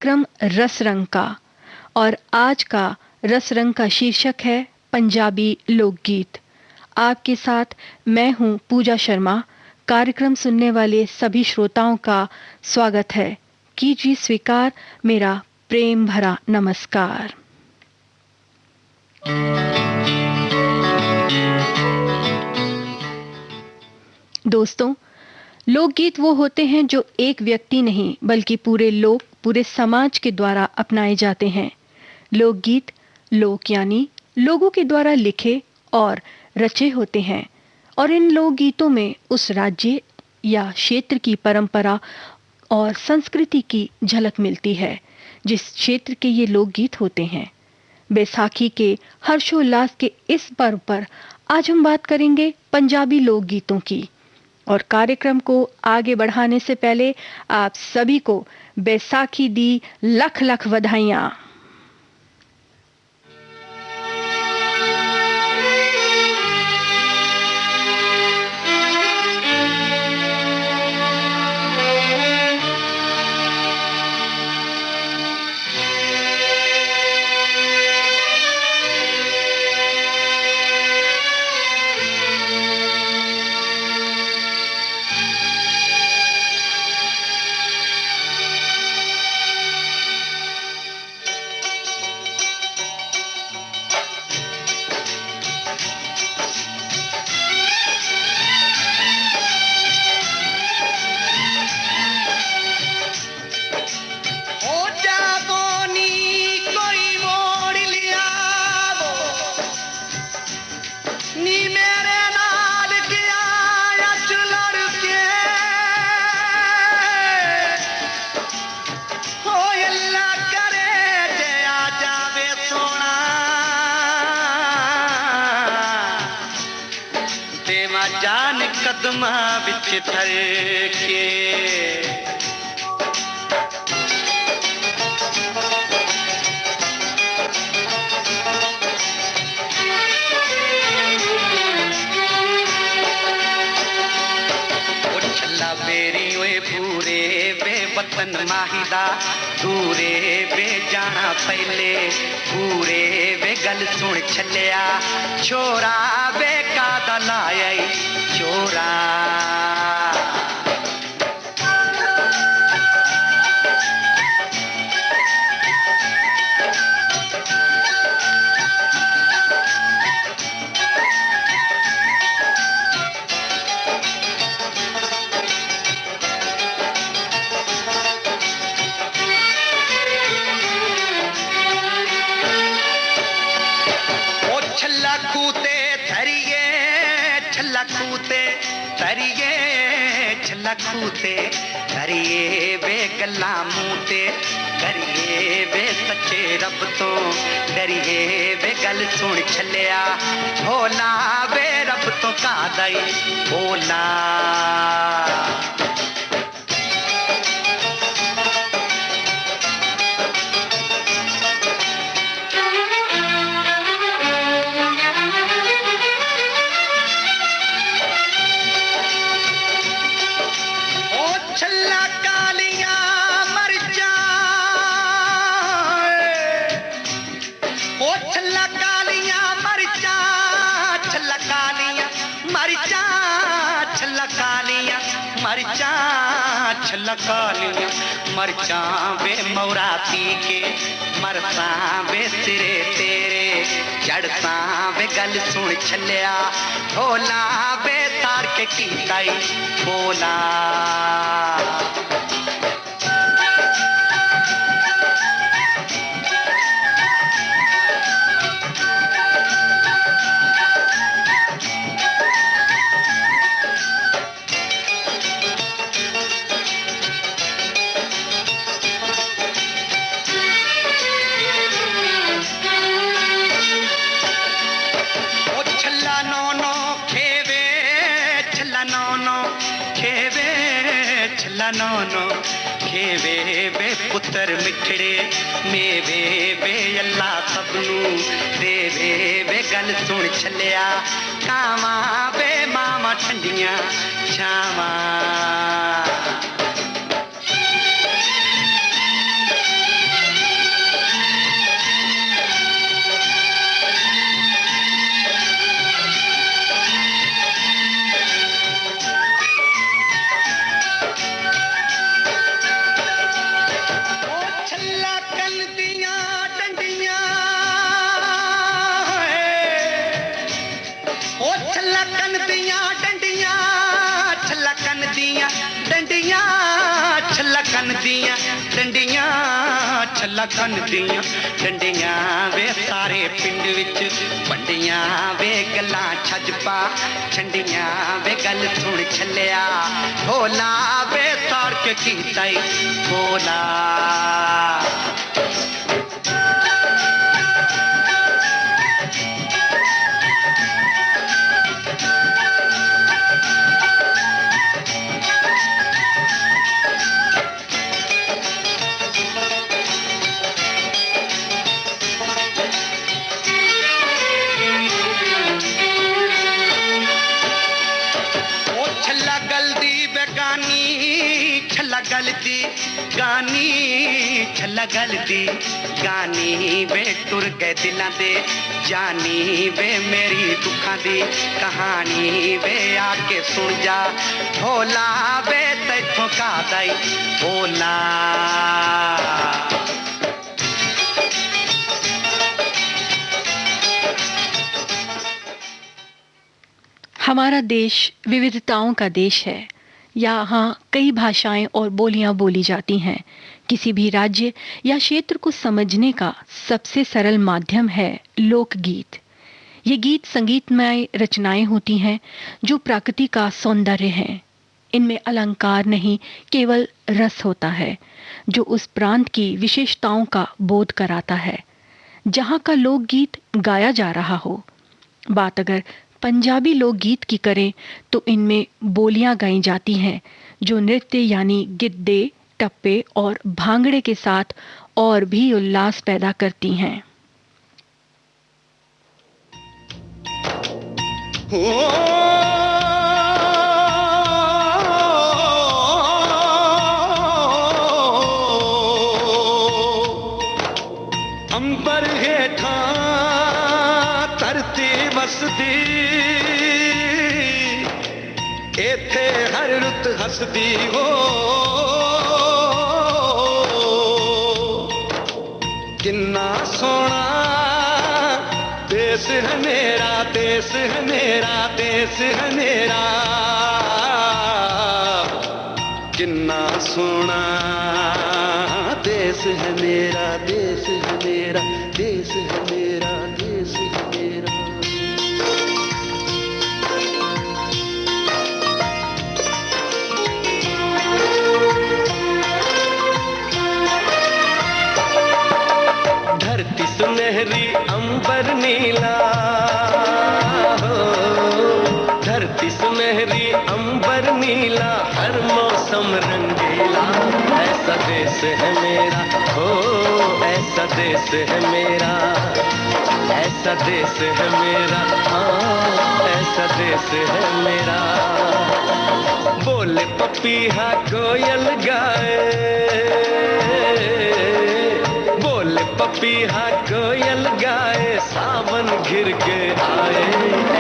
कार्यक्रम रस रंग का। और आज का रस रंग का शीर्षक है पंजाबी लोकगीत। आपके साथ मैं हूं पूजा शर्मा। कार्यक्रम सुनने वाले सभी श्रोताओं का स्वागत है। कीजिए स्वीकार मेरा प्रेम भरा नमस्कार। दोस्तों, लोकगीत वो होते हैं जो एक व्यक्ति नहीं बल्कि पूरे लोग, पूरे समाज के द्वारा अपनाए जाते हैं। लोकगीत लोक यानी लोगों के द्वारा लिखे और रचे होते हैं और इन लोकगीतों में उस राज्य या क्षेत्र की परंपरा और संस्कृति की झलक मिलती है जिस क्षेत्र के ये लोकगीत होते हैं। बैसाखी के हर्षोल्लास के इस पर्व पर आज हम बात करेंगे पंजाबी लोकगीतों की। और कार्यक्रम को आगे बढ़ाने से पहले आप सभी को बैसाखी दी लख लख बधाइयां। कदमा बिच धर के छला बेरी ओए पूरे वे वतन माहिदा दूरे वे जाना पहले पूरे वे गल सुन छलिया छोरा वे का दलाया छोरा लखूते करिए वे गल्ला मूते करिए वे सच्चे रब तो डरिए वे गल सुन छलिया भोला वे रब तो का दई भोला कालिया मरचा वे मौराती के मरसा वे सिरे तेरे जड़सा वे गल सुन छलिया भोला वे तार के कीताई बोला नौनो खेवे वे पुत्र मिठड़े मेवे वे अल्लाह सबनू देवे वे गल सुन छलिया कावा वे मामा ठंडियां छावा छलकन दियां डंडियां वे सारे पिंड विच वंडियां वे गल्लां छज पा छंडियां वे गल सुन छलिया भोला वे तड़क कीता भोला गलती गानी छला गलती गानी वे टुर गए दिलां दे जानी वे मेरी दुखां दी कहानी वे आके सुन जा भोला वे तैथों का दाई भोला हमारा देश विविधताओं का देश है। यहाँ कई भाषाएं और बोलियां बोली जाती हैं। किसी भी राज्य या क्षेत्र को समझने का सबसे सरल माध्यम है लोकगीत। ये गीत संगीतमय रचनाएं होती हैं जो प्रकृति का सौंदर्य हैं। इनमें अलंकार नहीं, केवल रस होता है जो उस प्रांत की विशेषताओं का बोध कराता है जहाँ का लोकगीत गाया जा रहा हो। बात अगर पंजाबी लोकगीत की करें तो इनमें बोलियां गाई जाती हैं जो नृत्य यानी गिद्दे, टप्पे और भांगड़े के साथ और भी उल्लास पैदा करती हैं। अंबर हेठा धरती वसदी एथे हर रुत हसदी हो किन्ना सोना देश है मेरा देश है मेरा देश है मेरा किन्ना सोना देश है मेरा देश है मेरा देश है मेरा देश है मेरा धरती सुनहरी अंबर नीला हो धरती सुनहरी अंबर नीला हर मौसम रंगीला ऐसा देश है मेरा हो ऐसा देश है मेरा ऐसा देश है मेरा हाँ ऐसा देश है मेरा बोले पपीहा कोयल गाए बोले पपीहा कोयल गाए सावन घिर के आए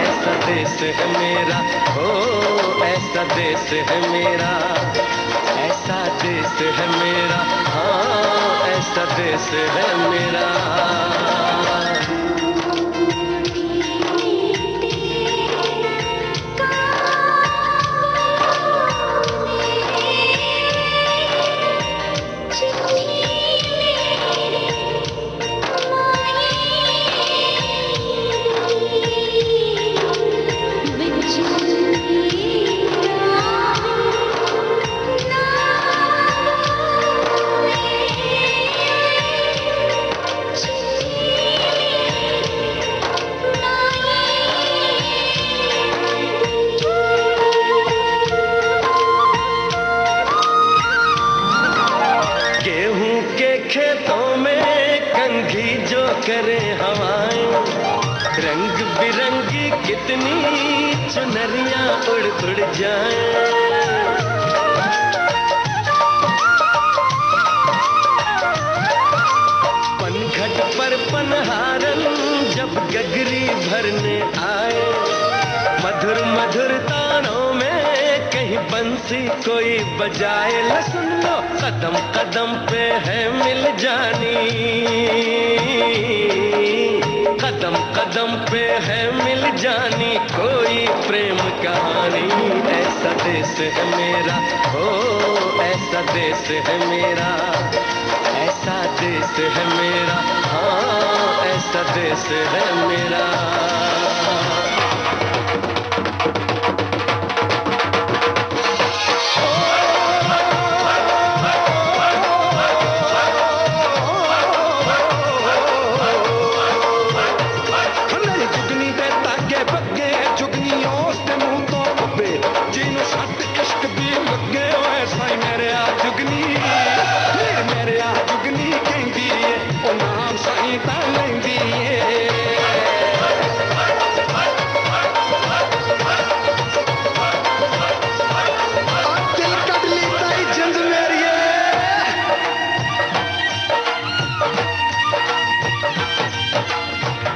ऐसा देश है मेरा हो ऐसा देश है मेरा ऐसा देश है मेरा हाँ ऐसा देश है मेरा करे हवाएं रंग बिरंगी कितनी चुनरियां उड़ उड़ जाएं पनघट पर पनहारन जब गगरी भरने आए मधुर मधुर तानों में कहीं बंसी कोई बजाए ल सुन लो कदम कदम पे है मिल जानी कदम कदम पे है मिल जानी कोई प्रेम कहानी ऐसा देश है मेरा हो ऐसा देश है मेरा ऐसा देश देश है मेरा, हाँ ऐसा देश है मेरा।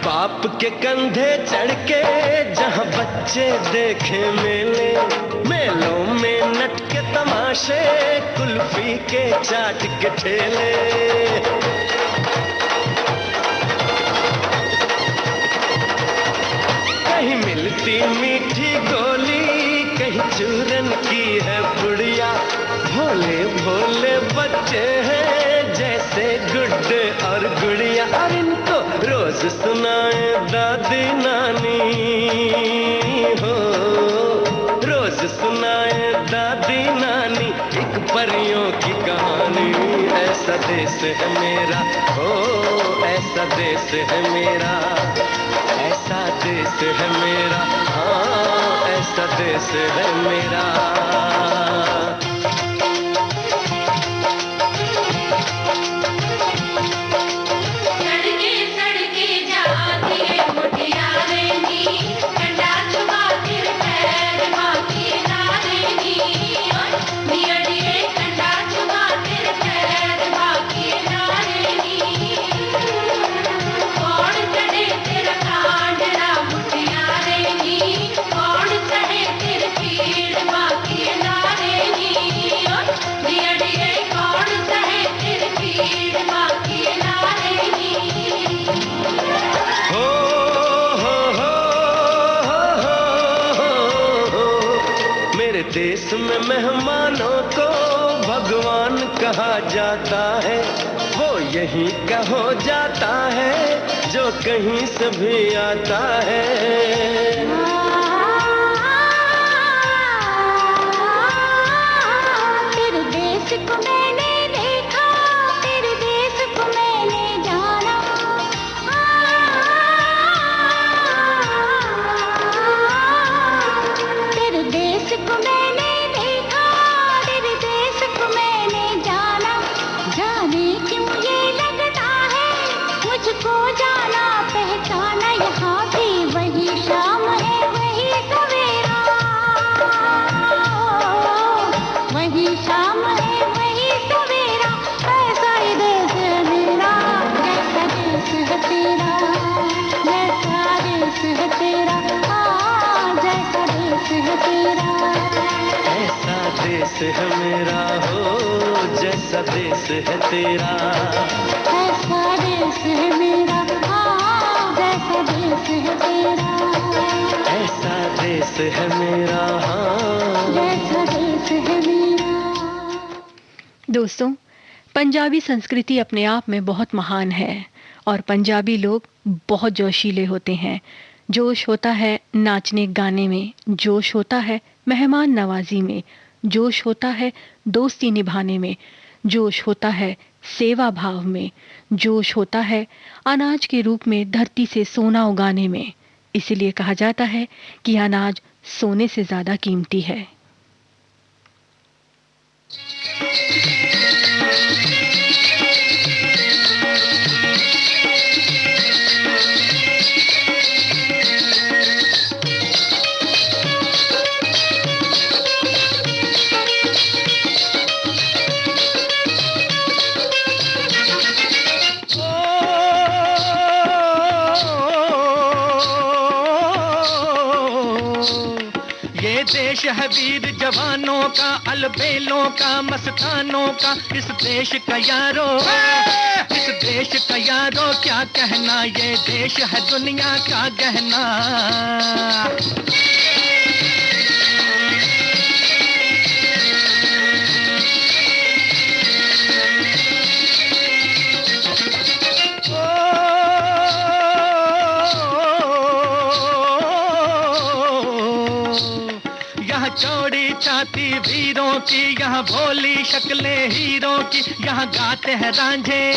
बाप के कंधे चढ़ के जहाँ बच्चे देखे मेले, मेलों में नट के तमाशे, कुल्फी के चाट के ठेले। कहीं मिलती मीठी गोली, कहीं चूरन की है पुड़िया। भोले भोले बच्चे हैं जैसे गुड्डे और गुड़िया। और इनको रोज सुनाए दादी नानी हो, रोज सुनाए दादी नानी एक परियों की कहानी। ऐसा देश है मेरा, हो ऐसा देश है मेरा, ऐसा देश है मेरा, हाँ ऐसा देश है मेरा। देश में मेहमानों को भगवान कहा जाता है, वो यहीं का हो जाता है जो कहीं से भी आता है। तेरे देश को मैंने देखा, तेरे देश को मैंने जाना। तेरे देश को मैंने देखा, तेरे देश को मैंने जाना। जाने क्यों ये लगता है मुझको जाना पहचाना। यहाँ भी वही शाम है वही सवेरा, वही शाम है वही सवेरा। ऐसा ही देश है मेरा, जैसा देश है तेरा, जैसा देश है तेरा, हाँ जैसा देश है तेरा। ऐसा देश है मेरा, हो जैसा देश है तेरा, ऐसा देश है मेरा, हाँ जैसा देश है तेरा। ऐसा देश है मेरा, हाँ जैसा देश है मेरा। दोस्तों, पंजाबी संस्कृति अपने आप में बहुत महान है और पंजाबी लोग बहुत जोशीले होते हैं। जोश होता है नाचने गाने में, जोश होता है मेहमान नवाजी में, जोश होता है दोस्ती निभाने में, जोश होता है सेवा भाव में, जोश होता है अनाज के रूप में धरती से सोना उगाने में। इसलिए कहा जाता है कि अनाज सोने से ज्यादा कीमती है। देश है वीर जवानों का, अलबेलों का, मस्तानों का। इस देश का यारो, इस देश का यारो क्या कहना, ये देश है दुनिया का गहना। गाती वीरों की, यहाँ भोली शक्लें हीरों की, यहाँ गाते हैं रांझे,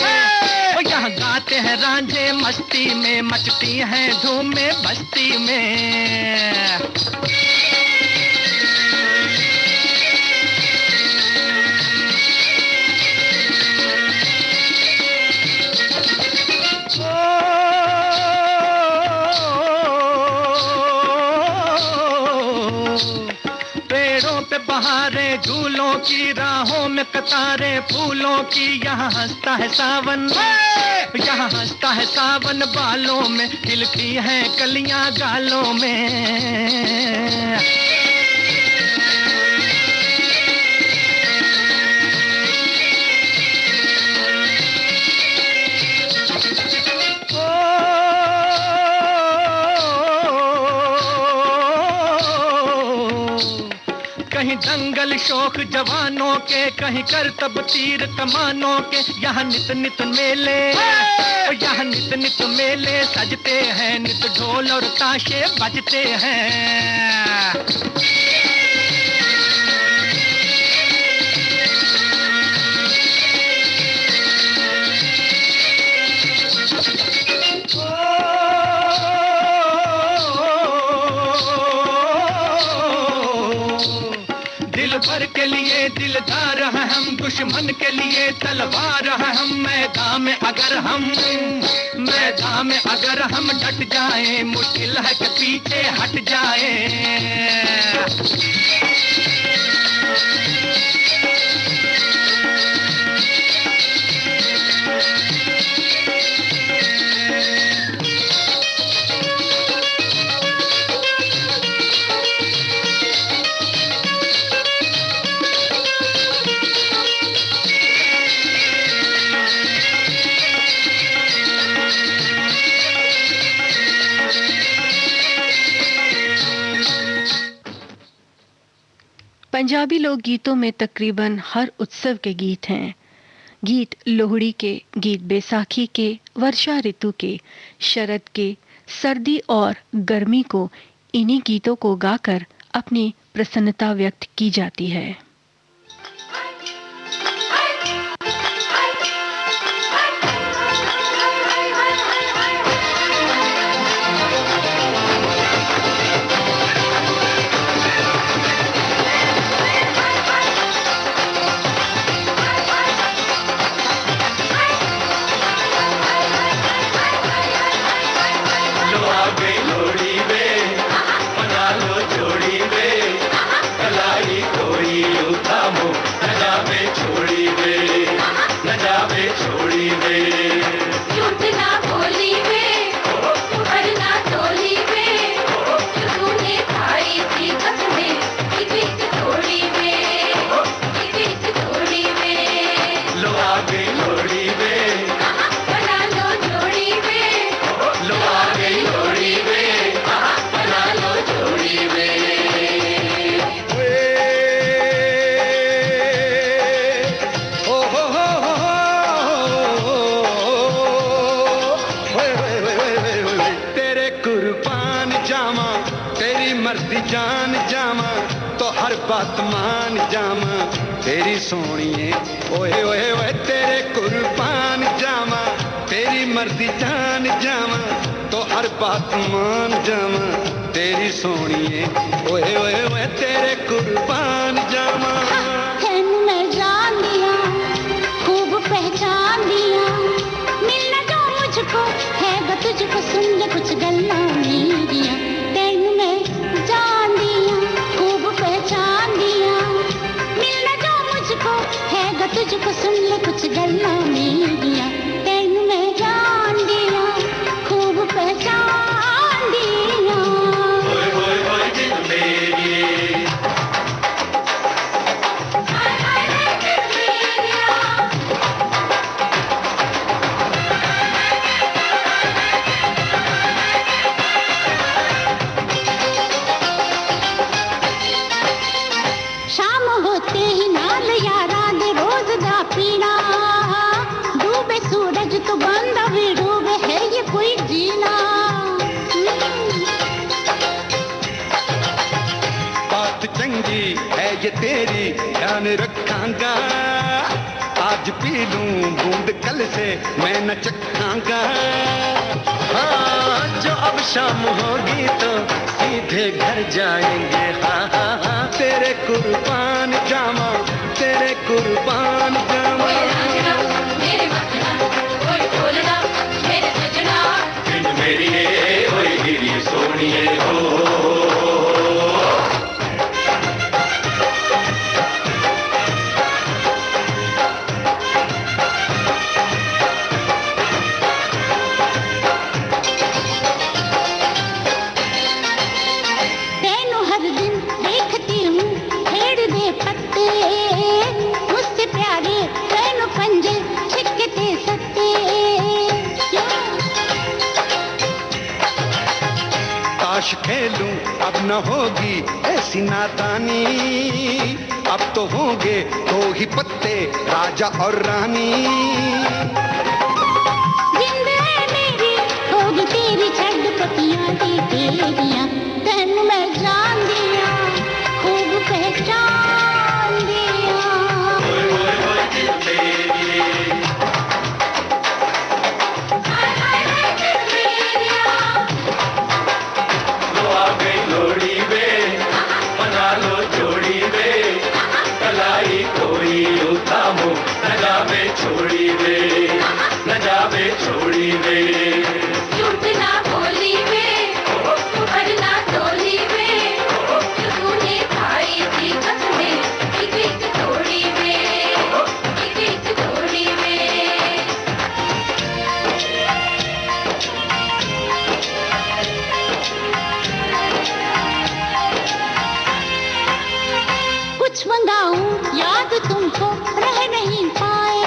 यहाँ गाते हैं रांझे मस्ती में, मचती हैं धूम में बस्ती में। बहारे झूलों की, राहों में कतारें फूलों की, यहाँ हंसता है सावन, यहाँ हंसता है सावन, बालों में खिलती हैं कलियां गालों में। कहीं दंगल शौक जवानों के, कहीं करतब तीर कमानों के, यहाँ नित नित मेले, यहाँ नित नित मेले सजते हैं, नित ढोल और ताशे बजते हैं। भर के लिए दिलदार हैं हम, दुश्मन के लिए तलवार हैं हम, मैदान में अगर हम डट जाएं, मुश्किल है कि पीछे हट जाएं। पंजाबी लोकगीतों में तकरीबन हर उत्सव के गीत हैं। गीत लोहड़ी के, गीत बैसाखी के, वर्षा ऋतु के, शरद के, सर्दी और गर्मी को इन्हीं गीतों को गाकर अपनी प्रसन्नता व्यक्त की जाती है। जान जावा तो हर बात मान जावा तेरी सोनिए, ओए ओए ओए तेरे कुर्बान जावा, तेरी मर्जी जान जावा तो हर बात मान जावा तेरी सोनिए, ओए ओए ओए तेरे कुर्बान जावा। मैं जान लिया, खूब पहचान लिया, मिलना जो मुझको है वो तुझको सुन ले कुछ गल्ला मेरिया। तेनू मैं जान लिया, खूब पहचान लिया, मिलना जो मुझको है वो तुझको सुन ले कुछ गल्ला मेरिया। तेनू मैं जान लिया, खूब पहचान लिया। ओए ओए ओए दिल मेरी ये तेरी ध्यान रखांगा, आज पी लूं बूंद कल से मैं न चखांगा। हाँ जो अब शाम होगी तो सीधे घर जाएंगे, हाँ हाँ हाँ तेरे कुर्बान जामा, तेरे कुर्बान जामा। मेरे मखना कोई बोलना मेरे सजना, पिंड मेरी है ओए गिरी सोनिए हो। ताश खेलूं अब न होगी ऐसी नादानी, अब तो होंगे दो ही पत्ते राजा और रानी। जिंद है मेरी होगी तेरी छटपटियां दी तेरियां, तन मैं जान दिया खूब पहचान दिया। ओए ओए ओए दिल मेरी, हाय हाय हाय दिल मेरिया, लो आ गई लोड़ी वे, बना लो जोड़ी वे, कलाई कोई उतामो न जावे छोड़ी वे, न जावे छोड़ी वे। झूठ ना बोली वे, भरना तोली वे, तूने खाई थी कसमें एक एक तोड़ी वे, एक एक तोड़ी वे। कुछ मंगाऊं याद तुमको रह नहीं पाए,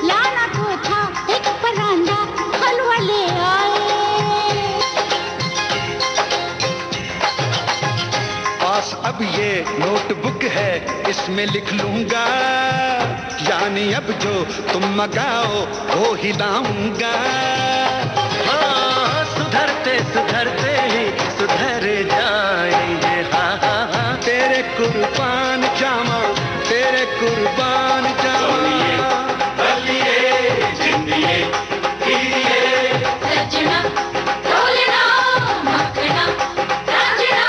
लाना तो था एक परांठा हलवा ले आए। पास अब ये नोटबुक है इसमें लिख लूंगा, यानी अब जो तुम मंगाओ वो ही लाऊंगा। हाँ सुधरते सुधरते ही सुधर जाएंगे, हाँ हाँ हाँ तेरे कुर्बान जामा, तेरे कुर्बान जामा। बलिए जिंदिए कीरिए, सजना ढोलना मखना राजना,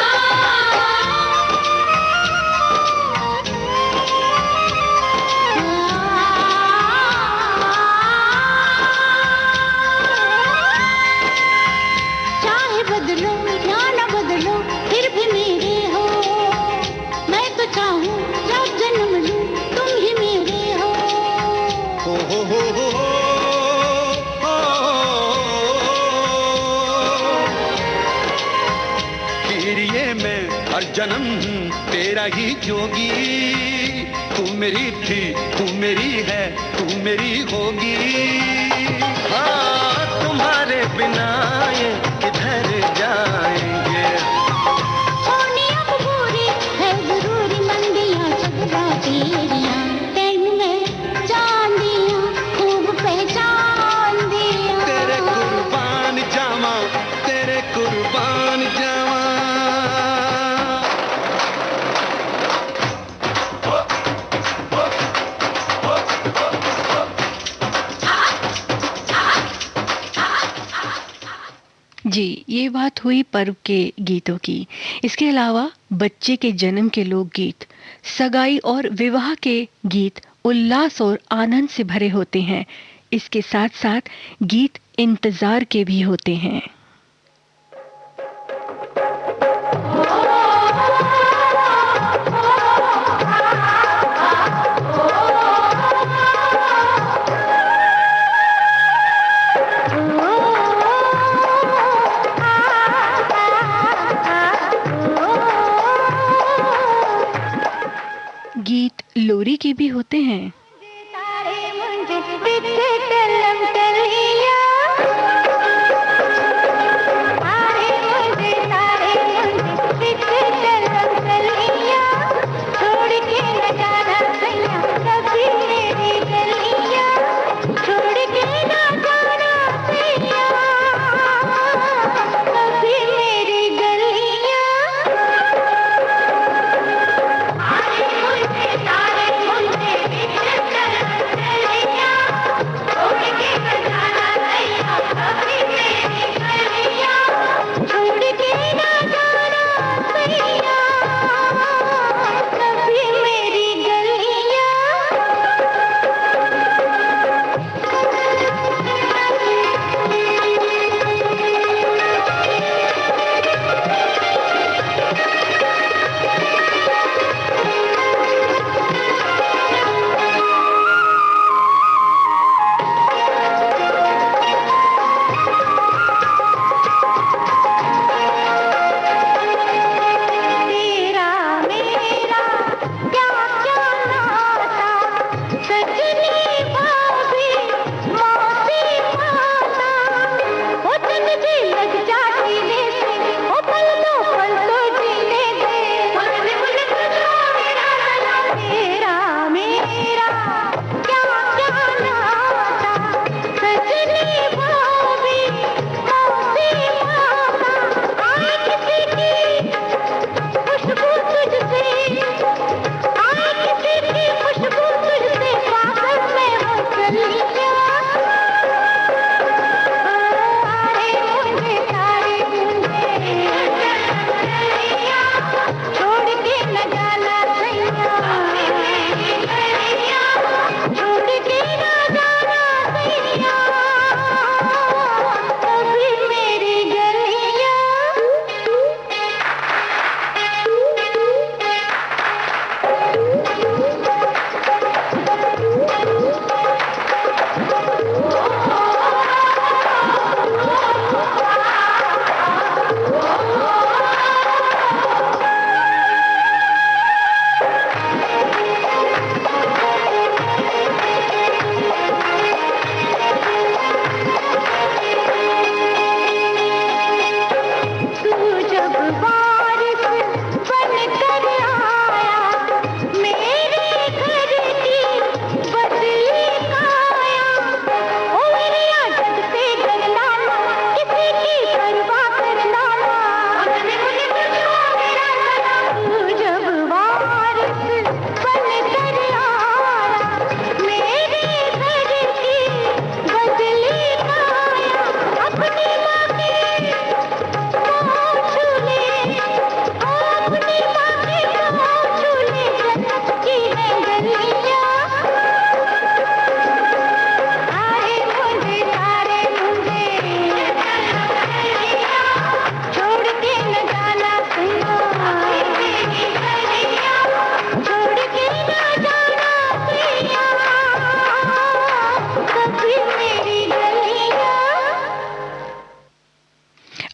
चाहे बदलो या न बदलो फिर भी मेरे हो, मैं तो चाहूं जब जन्म लूं तुम ही मेरे हो। हो हो हो हो हो, कीरिए मैं हर जन्म तेरा ही जोगी, तू मेरी थी तू मेरी है तू मेरी होगी। हाँ तुम्हारे बिना ये किधर जाएंगे। होनी अब बुरी है जरूरी मंदियां सदा तेरियां, तैन में जान दिया खूब पहचान दिया। तेरे कुर्बान जामा, तेरे कुर्बान जामा। जी, ये बात हुई पर्व के गीतों की। इसके अलावा बच्चे के जन्म के लोकगीत, सगाई और विवाह के गीत उल्लास और आनंद से भरे होते हैं। इसके साथ साथ गीत इंतजार के भी होते हैं। गीत लोरी के भी होते हैं। तारे मुंजे बिट्टे टलम टलिया, तारे मुंजे बिट्टे टलम टलिया, छोड़ के न जाना सैया कभी मेरी गलिया, छोड़ के न जाना सैया कभी मेरी गलिया।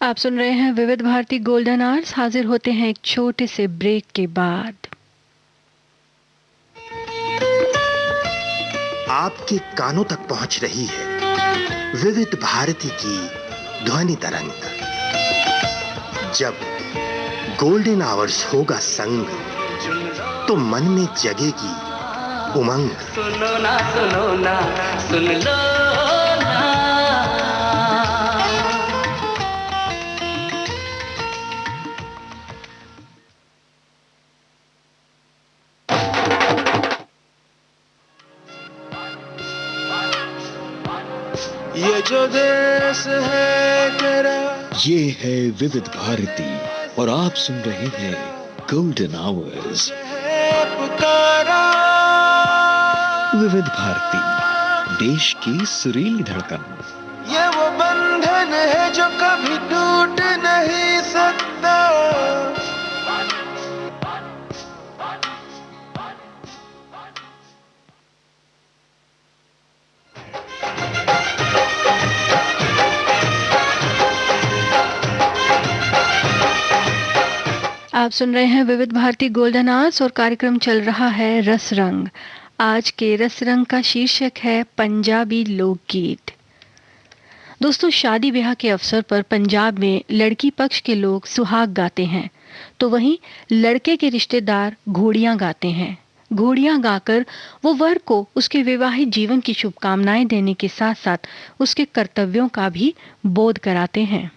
आप सुन रहे हैं विविध भारती गोल्डन आवर्स। हाजिर होते हैं एक छोटे से ब्रेक के बाद। आपके कानों तक पहुंच रही है विविध भारती की ध्वनि तरंग। जब गोल्डन आवर्स होगा संग, तो मन में जगेगी उमंग। सुनो ना सुन लो ना। ये जो देश है तेरा, ये है विविध भारती और आप सुन रहे हैं गोल्डन आवर्स। पुकारा विविध भारती, देश की सुरीली धड़कन। ये वो बंधन है जो कभी टूट नहीं सकता। आप सुन रहे हैं विविध भारती गोल्डन आवर्स और कार्यक्रम चल रहा है रस रंग। आज के रस रंग का शीर्षक है पंजाबी लोकगीत। दोस्तों, शादी ब्याह के अवसर पर पंजाब में लड़की पक्ष के लोग सुहाग गाते हैं, तो वहीं लड़के के रिश्तेदार घोड़ियां गाते हैं। घोड़ियां गाकर वो वर को उसके वैवाहिक जीवन की शुभकामनाएं देने के साथ साथ उसके कर्तव्यों का भी बोध कराते हैं।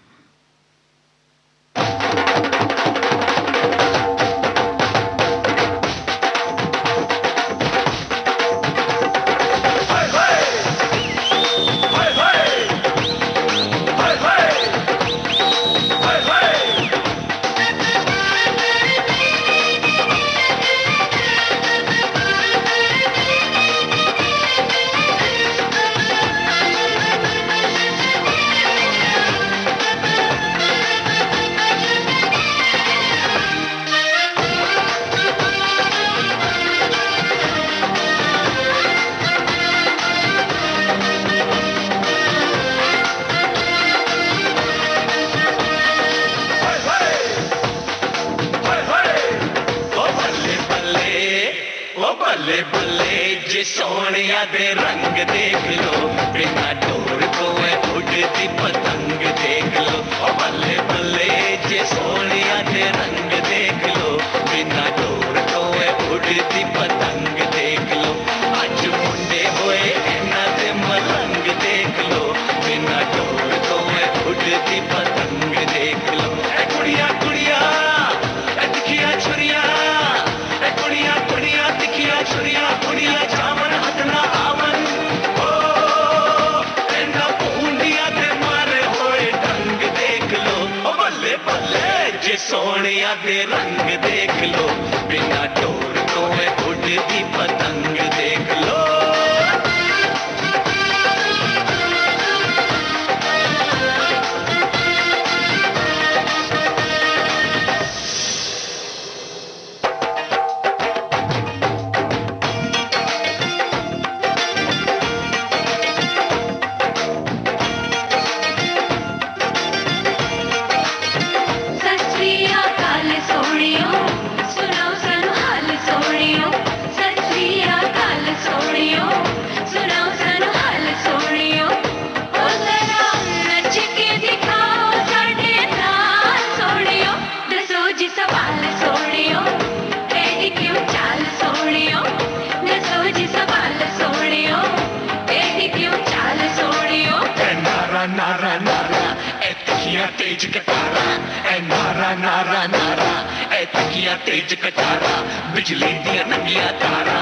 बल्ले बल्ले जे सोनिया दे रंग देख लो, बिना डोर को उड़ती पतंग देख लो। ओ बल्ले बल्ले जे सोनिया दे रंग देख लो, बिना डोर को उड़ती पतंग देख लो। अज मुंडे होए इन्हां दे मलंग देख लो, बिना डोर को उड़ती पतंग देख लो। ए कुड़िया कुड़िया ए दिखिया छुरिया, ए कुड़िया कुड़िया दिखिया छुरिया, कुड़िया जावन हथना आवन। ओ एना पूंडिया दे मारे होए ढंग देख लो। ओ बल्ले बल्ले जे सोनिया दे रंग देख लो, बिना डोर को उड़ती पतंग देख लो। नारा नारा ए तकिया तेज कटारा, ए नारा नारा नारा ए तकिया तेज कटारा। बिजली दिया नंगिया तारा,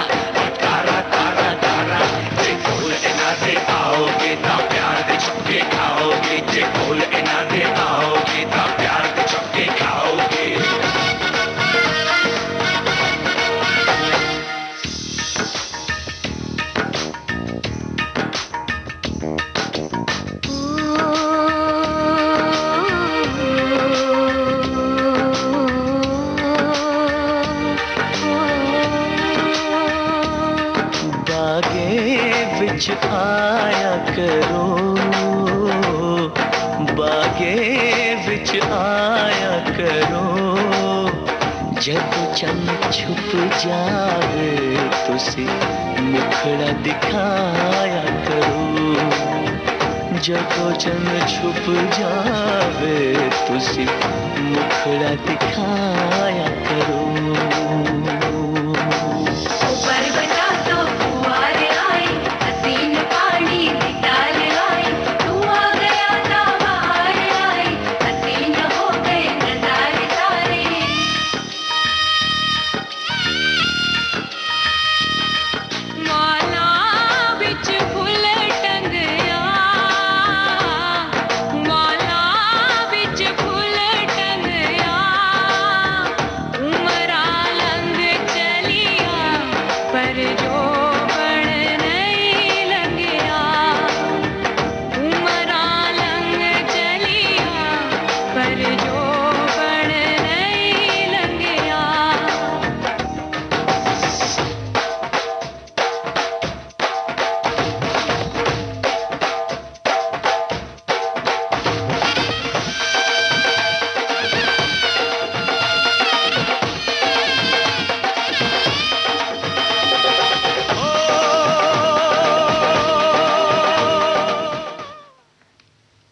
तारा तारा तारा। जे कोल इना दे आओगे ता प्यार दे छक्के खाओगे, जे कोल इना दे आओगे ता प्यार दे छक्के खाओगे। बिच आया करो, बागे विच आया करो, जदों चंद छुप जावे तुसी मुखड़ा दिखाया करो, जदों चंद छुप जावे तुसी मुखड़ा दिखाया करो।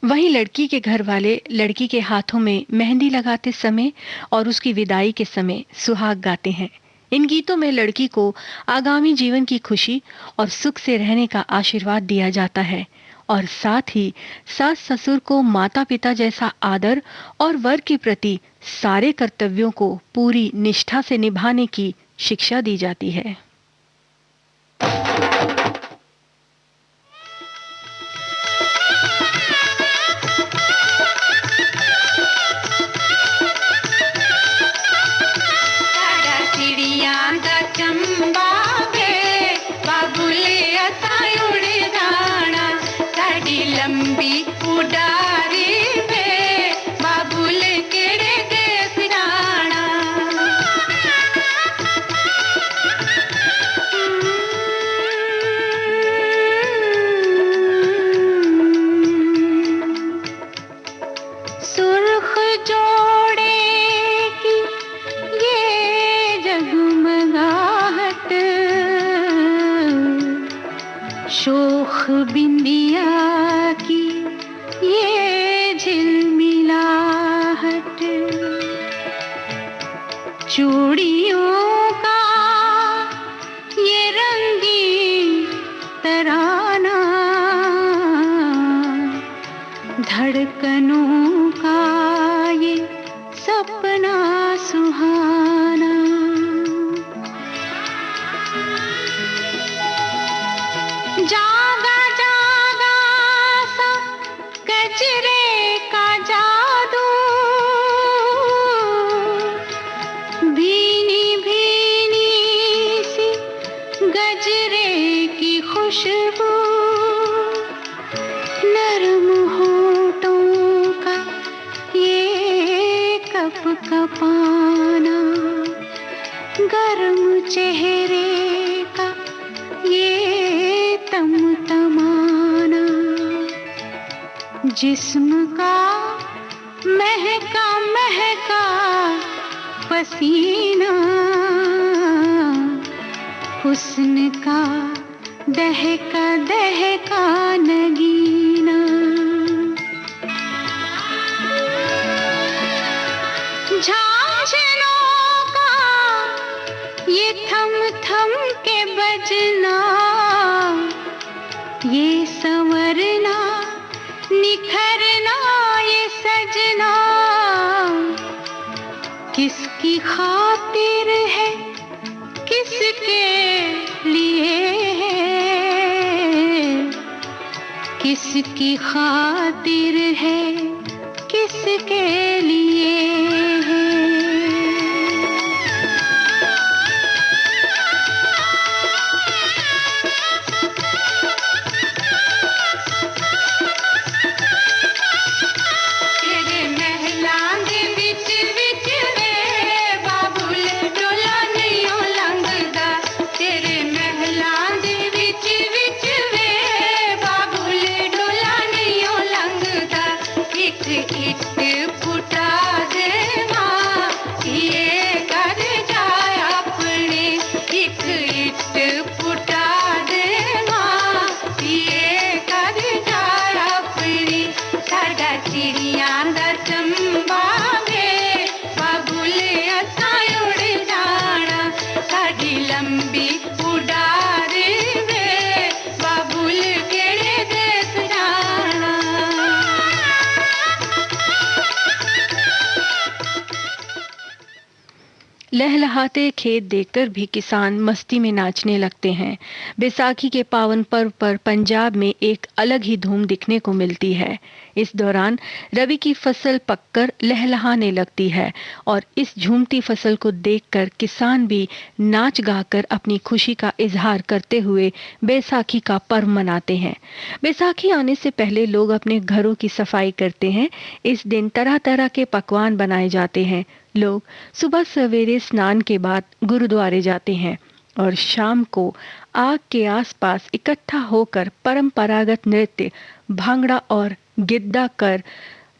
वहीं लड़की के घर वाले लड़की के हाथों में मेहंदी लगाते समय और उसकी विदाई के समय सुहाग गाते हैं। इन गीतों में लड़की को आगामी जीवन की खुशी और सुख से रहने का आशीर्वाद दिया जाता है और साथ ही सास ससुर को माता पिता जैसा आदर और वर के प्रति सारे कर्तव्यों को पूरी निष्ठा से निभाने की शिक्षा दी जाती है। शोख बिंदिया की ये झिलमिलाहट, चूड़ियों का ये रंगी तराना, धड़कनों का ये सपना सुहाना। जागा जागा सा गजरे का जादू, भीनी भीनी सी गजरे की खुशबू, नरम होठों का ये कप कपाना, गर्म चेहरे का ये तमतमाना, जिस्म का महका महका पसीना, हुस्न का दहका दहका नगीना। झांझनों का ये थम थम के बजना, ये संवरना निखरना ये सजना, किसकी खातिर है किसके लिए है, किसकी खातिर है किसके लिए है। इट फुट लहलहाते खेत देखकर भी किसान मस्ती में नाचने लगते हैं। बैसाखी के पावन पर्व पर पंजाब में एक अलग ही धूम दिखने को मिलती है। इस दौरान रबी की फसल पककर लहलहाने लगती है और इस झूमती फसल को देखकर किसान भी नाच गाकर अपनी खुशी का इजहार करते हुए बैसाखी का पर्व मनाते हैं। बैसाखी आने से पहले लोग अपने घरों की सफाई करते हैं। इस दिन तरह तरह के पकवान बनाए जाते हैं। लोग सुबह सवेरे स्नान के बाद गुरुद्वारे जाते हैं और शाम को आग के आसपास इकट्ठा होकर परंपरागत नृत्य, भांगड़ा और गिद्दा कर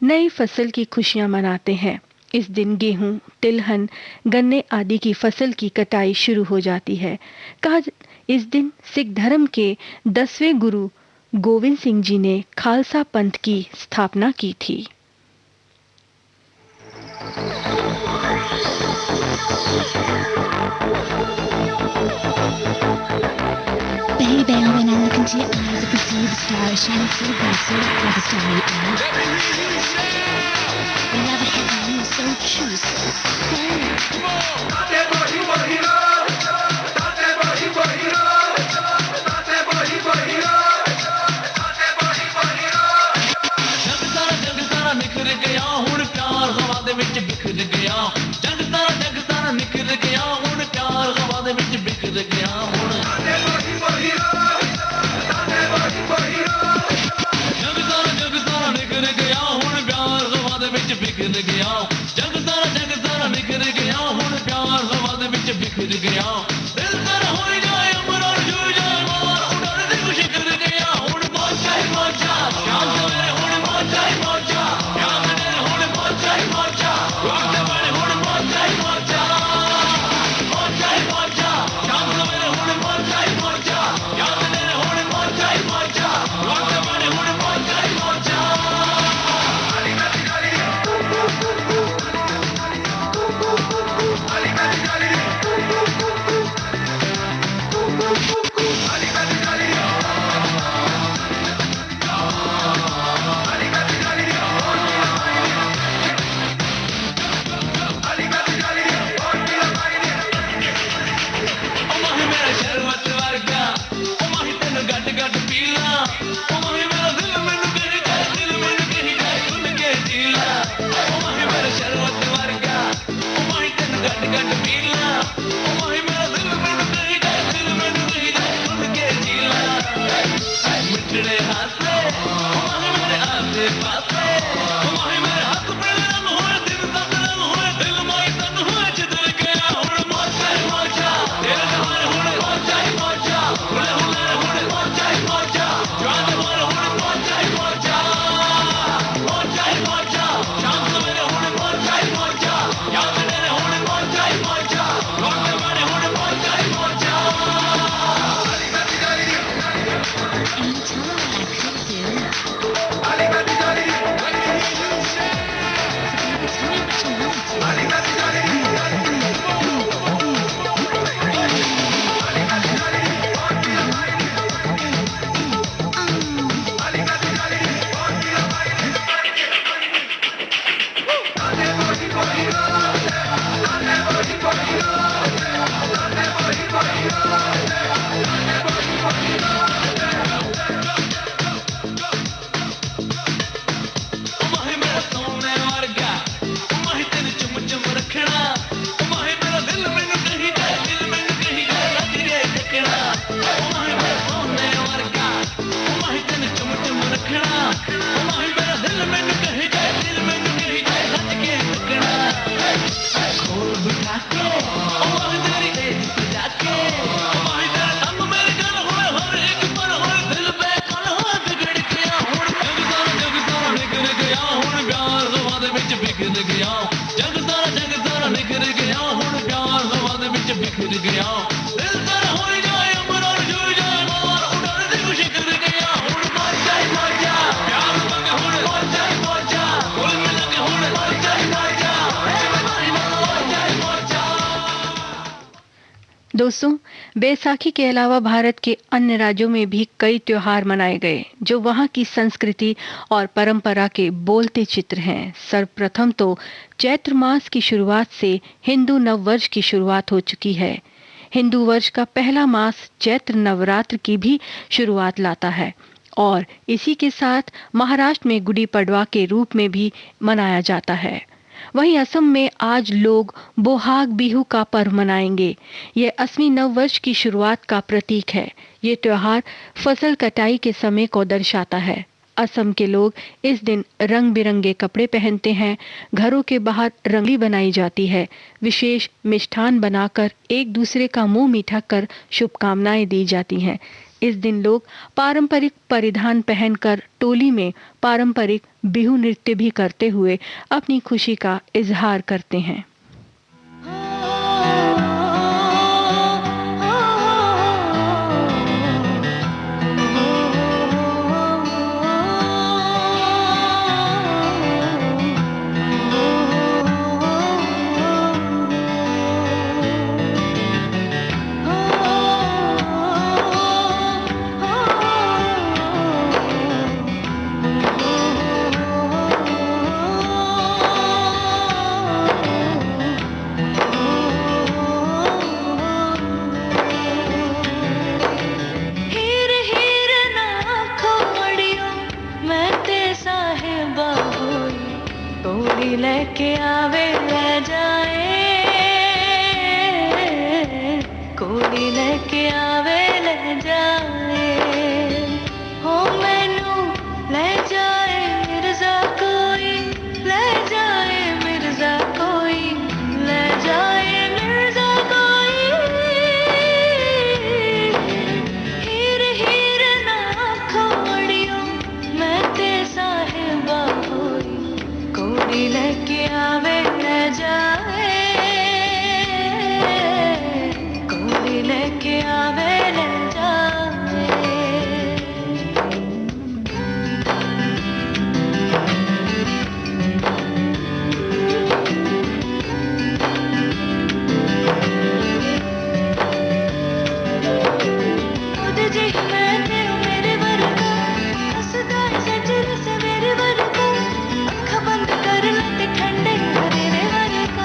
नई फसल की खुशियां मनाते हैं। इस दिन गेहूं, तिलहन, गन्ने आदि की फसल की कटाई शुरू हो जाती है। इस दिन सिख धर्म के 10वें गुरु गोविंद सिंह जी ने खालसा पंथ की स्थापना की थी। Baby, when I look into your eyes, I can see the stars shining so bright, so like a starry eyes. The love I have for you is so true, so दोस्तों, बैसाखी के अलावा भारत के अन्य राज्यों में भी कई त्योहार मनाए गए जो वहां की संस्कृति और परंपरा के बोलते चित्र हैं। सर्वप्रथम तो चैत्र मास की शुरुआत से हिंदू नववर्ष की शुरुआत हो चुकी है। हिंदू वर्ष का पहला मास चैत्र नवरात्र की भी शुरुआत लाता है और इसी के साथ महाराष्ट्र में गुड़ी पड़वा के रूप में भी मनाया जाता है। वहीं असम में आज लोग बोहाग बिहू का पर्व मनाएंगे। यह असमी नववर्ष की शुरुआत का प्रतीक है। ये त्योहार फसल कटाई के समय को दर्शाता है। असम के लोग इस दिन रंग बिरंगे कपड़े पहनते हैं, घरों के बाहर रंगोली बनाई जाती है, विशेष मिष्ठान बनाकर एक दूसरे का मुंह मीठा कर शुभकामनाएं दी जाती हैं। इस दिन लोग पारंपरिक परिधान पहनकर टोली में पारंपरिक बिहू नृत्य भी करते हुए अपनी खुशी का इजहार करते हैं। लेके आवे ले जाए, कोड़ी लेके आवे ले जाए, हो मैनू ले जाए मिर्जा कोई, ले जाए मिर्जा कोई, ले जाए मिर्जा कोई। हीर हीर ना खोड़ियो मैं ते साहिबा होई, कोड़ी लेके आवे ले जाए, कोड़ी लेके आवे ले जाए। खुद जी मैं ते मेरे वर्गा, हसदा सजर से मेरे वर्गा, अखा बंद कर ले ते ठंडे हरे रे वर्गा।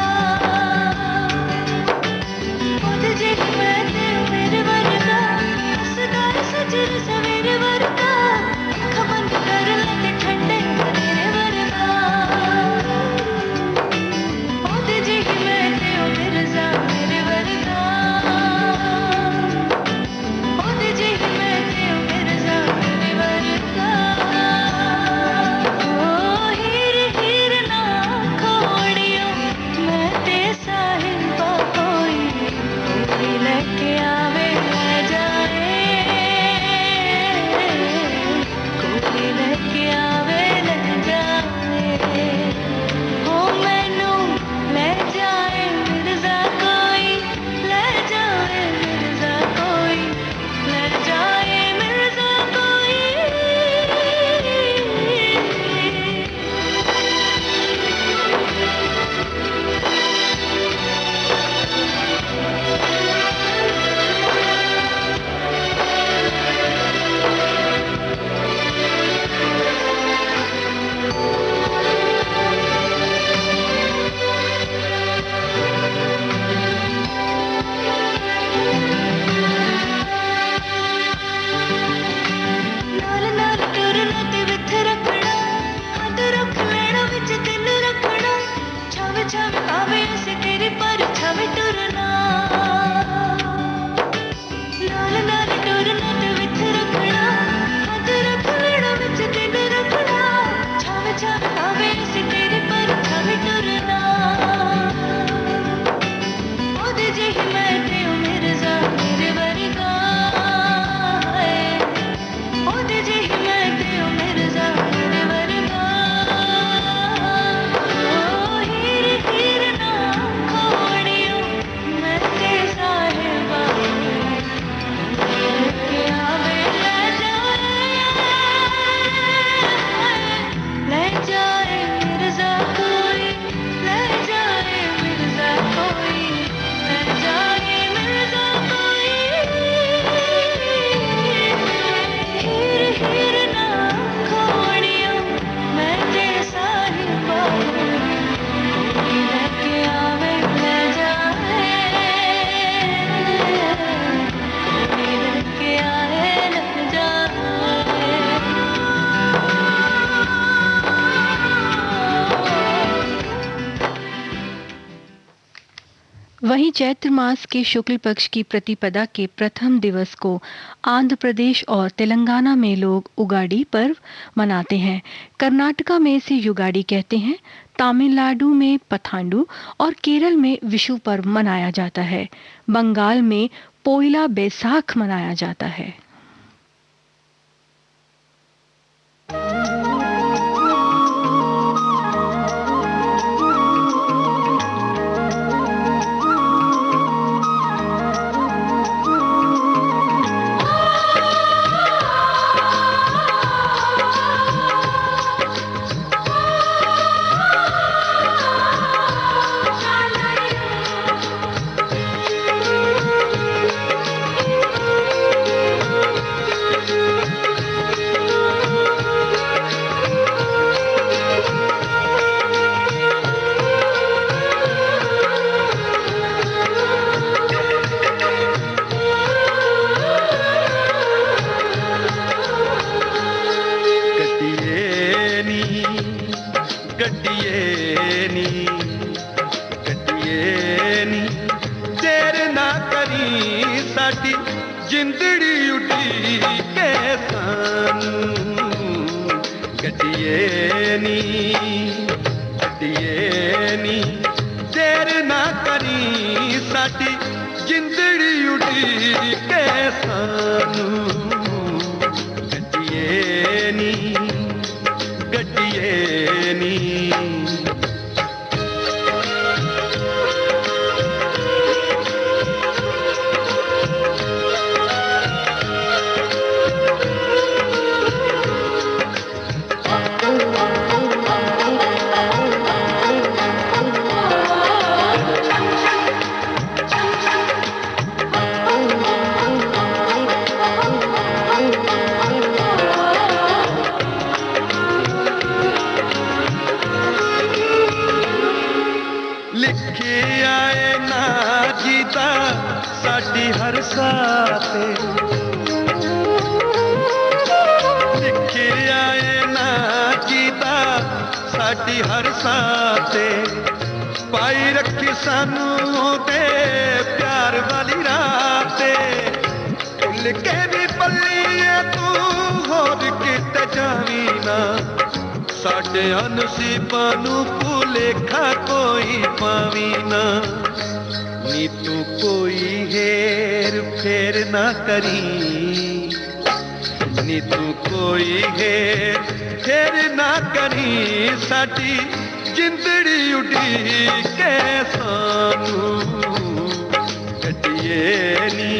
वहीं चैत्र मास के शुक्ल पक्ष की प्रतिपदा के प्रथम दिवस को आंध्र प्रदेश और तेलंगाना में लोग उगाड़ी पर्व मनाते हैं। कर्नाटका में इसे युगाड़ी कहते हैं, तमिलनाडु में पथांडु और केरल में विशु पर्व मनाया जाता है। बंगाल में पोइला बैसाख मनाया जाता है। जिंदड़ी उठी के सानू गड्डिए नी देर ना करी साडी जिंदड़ी उठी के सानू गड्डिए नी हर साथे लिखे आए ना जीता साडी हर साथे पाई रखी सानू ते प्यार वाली राते भुल के भी पल्ली तू होर किते जावी ना साडे नसीबां नू भुलेखा कोई पावी ना नी तू कोई हेर फेर ना करी नी तू कोई हेर फेर ना करी साडी जिंदड़ी उठी के सानू गड्डिए नी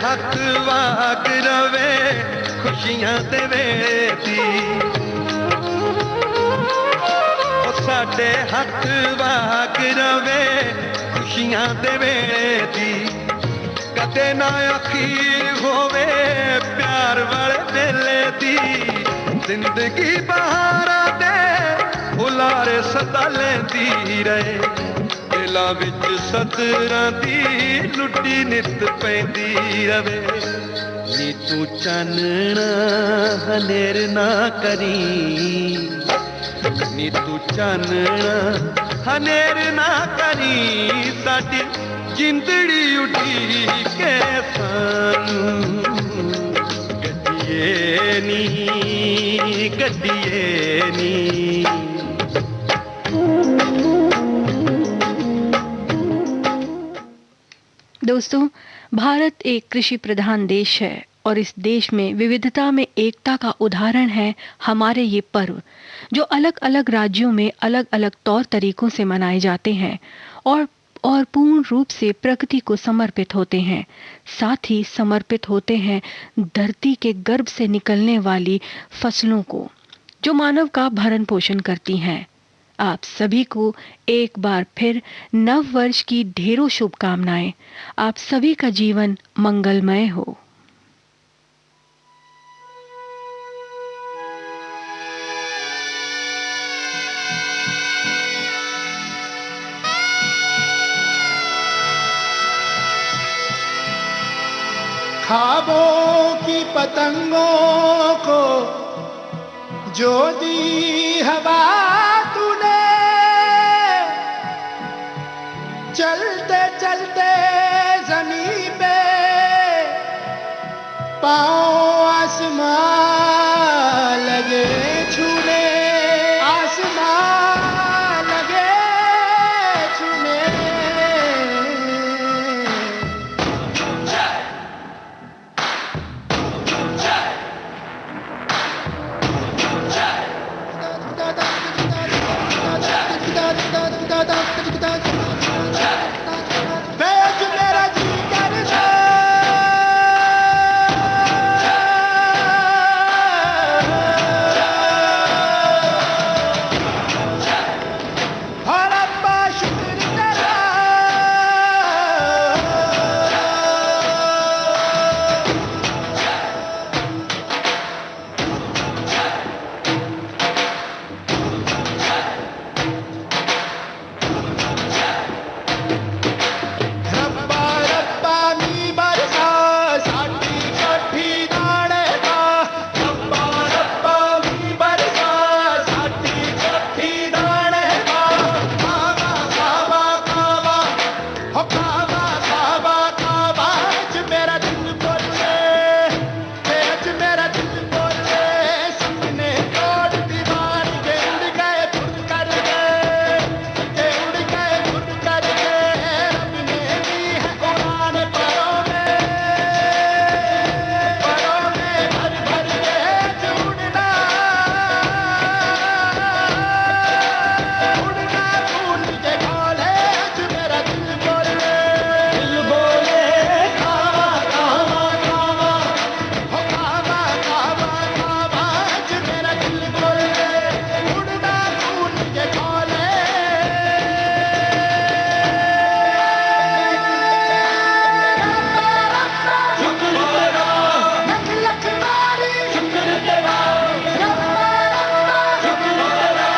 हक वाग रवे खुशियां दे वेती साडे हक वाग रवे खुशियां दे वेती कदे ना अखीर होवे प्यार वाले मेले दी जिंदगी बहारा दे हुलारे सदा लेंदी रहे दिलां विच सतरां दी लुटी नित पैंदी रवे नी तू चानना हनेर ना करी नी तू चानना हनेर ना करी साडी जिंदड़ी उठी के सानू गड्डिए नी दोस्तों, भारत एक कृषि प्रधान देश है और इस देश में विविधता में एकता का उदाहरण है हमारे ये पर्व, जो अलग अलग राज्यों में अलग अलग तौर तरीकों से मनाए जाते हैं और पूर्ण रूप से प्रकृति को समर्पित होते हैं। साथ ही समर्पित होते हैं धरती के गर्भ से निकलने वाली फसलों को। जो मानव का भरण पोषण करती हैं। आप सभी को एक बार फिर नव वर्ष की ढेरों शुभकामनाएं। आप सभी का जीवन मंगलमय हो। ख्वाबों की पतंगों को जो दी हवा तूने, चलते चलते जमीन पे पाँव आसमां लगे छूने, आसमां लगे छूने। बेच मेरा जी करता, और अब्बा शुक्र तेरा, रब्बा रब्बा मी बरसा साडी कोठी दाणे दा, रब्बा रब्बा मी बरसा साडी कोठी दाणे दा। कावा कावा कावा हो कावा कावा कावा, अज मेरा दिल बोले, अज मेरा दिल बोले, सपने तोड़ दीवार के उड़ गए फुट कर गए, उड़ गए फुट कर गए। रब ने दी है उड़ान परों में भर भर के उड़ना, उड़ना फूल के खोले, अज मेरा दिल बोले कावा कावा कावा हो कावा कावा कावा, अज मेरा दिल बोले, उड़ना फूल के खोले। शुक्र तेरा लख लख बारी, शुक्र तेरा रब्बा रब्बा, शुक्र तेरा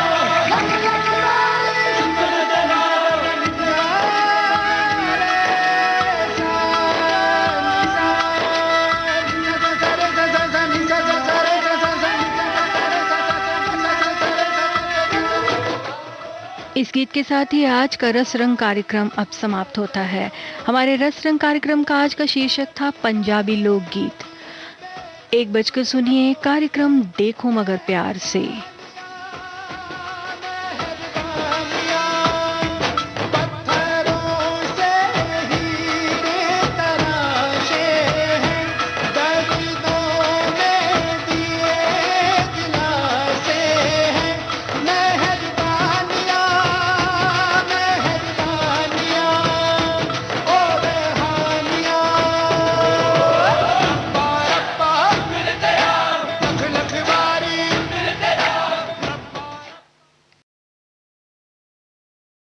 लख लख बारी, शुक्र तेरा। इस गीत के साथ ही आज का रस रंग कार्यक्रम अब समाप्त होता है। हमारे रस रंग कार्यक्रम का आज का शीर्षक था पंजाबी लोकगीत। 1 बजकर सुनिए कार्यक्रम देखो मगर प्यार से।